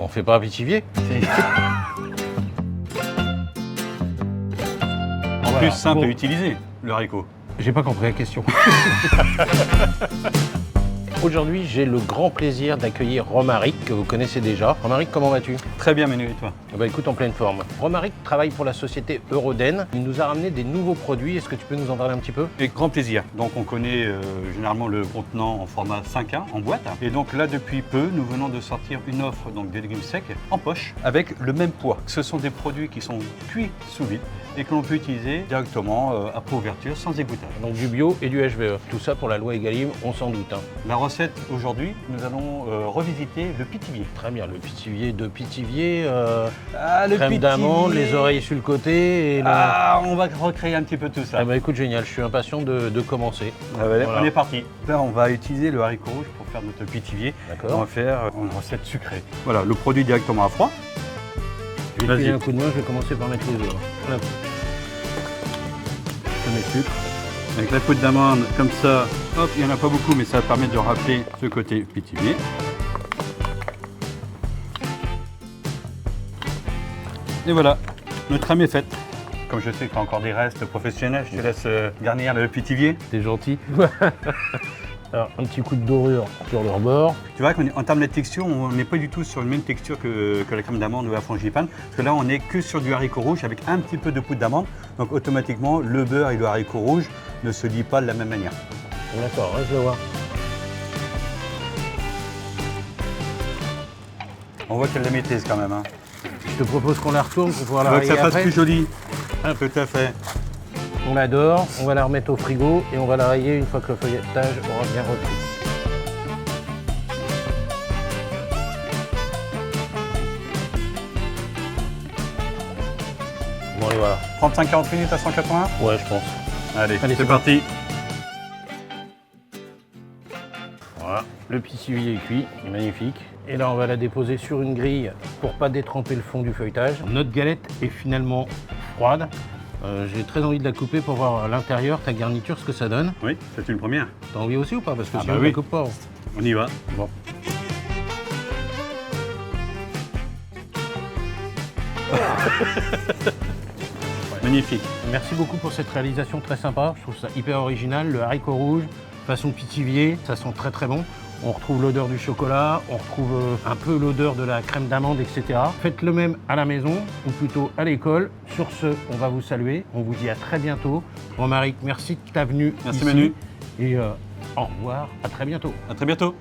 On fait pas un pitivier? Plus simple à utiliser, le haricot. J'ai pas compris la question. Aujourd'hui, j'ai le grand plaisir d'accueillir Romaric, que vous connaissez déjà. Romaric, comment vas-tu? Très bien, Manu, et toi? Bah écoute, en pleine forme. Romaric travaille pour la société Euroden. Il nous a ramené des nouveaux produits. Est-ce que tu peux nous en parler un petit peu? Avec grand plaisir. Donc on connaît généralement le contenant en format 5A, en boîte. Et donc là, depuis peu, nous venons de sortir une offre donc, des légumes secs en poche avec le même poids. Ce sont des produits qui sont cuits sous vide et que l'on peut utiliser directement après ouverture sans égouttage. Donc du bio et du HVE. Tout ça pour la loi Egalim, on s'en doute. Hein. La recette aujourd'hui, nous allons revisiter le pitivier. Très bien, le pitivier de pitivier, Le crème d'amande, les oreilles sur le côté. Et on va recréer un petit peu tout ça. Ah bah écoute, génial, je suis impatient de commencer. Voilà. On est parti. Là, on va utiliser le haricot rouge pour faire notre pitivier. D'accord. On va faire une recette sucrée. Voilà, le produit directement à froid. Je vais filer un coup de main, je vais commencer par mettre les œufs. Hop. Je mets le sucre. Avec la poudre d'amande, comme ça, hop, il n'y en a pas beaucoup, mais ça va permettre de rappeler ce côté pitivier. Et voilà, notre crème est faite. Comme je sais qu'il y a encore des restes professionnels, je te laisse garnir le pitivier. T'es gentil. Alors, un petit coup de dorure sur le rebord. Tu vois qu'en termes de texture, on n'est pas du tout sur la même texture que la crème d'amande ou la frangipane. Parce que là, on n'est que sur du haricot rouge avec un petit peu de poudre d'amande. Donc automatiquement, le beurre et le haricot rouge ne se lient pas de la même manière. D'accord, je le vois. On voit qu'elle la maîtrise quand même. Hein. Je te propose qu'on la retourne pour pouvoir la On veut que rayer ça fasse après. plus joli. Tout à fait. On l'adore, on va la remettre au frigo et on va la rayer une fois que le feuilletage aura bien repris. Bon, allez, voilà. 35-40 minutes à 180. Ouais, je pense. Allez, Allez, c'est parti. Voilà, le pitivier est cuit, il est magnifique. Et là, on va la déposer sur une grille pour pas détremper le fond du feuilletage. Notre galette est finalement froide. J'ai très envie de la couper pour voir à l'intérieur, ta garniture, ce que ça donne. Oui, c'est une première. T'as envie aussi ou pas? Parce que sinon, bah on oui. la coupe pas. On y va. Bon. Magnifique. Merci beaucoup pour cette réalisation très sympa. Je trouve ça hyper original. Le haricot rouge, façon pitivier, ça sent très très bon. On retrouve l'odeur du chocolat, on retrouve un peu l'odeur de la crème d'amande, etc. Faites le même à la maison, ou plutôt à l'école. Sur ce, on va vous saluer. On vous dit à très bientôt. Romaric, merci de ta venue Merci ici. Manu. Et au revoir, à très bientôt. À très bientôt.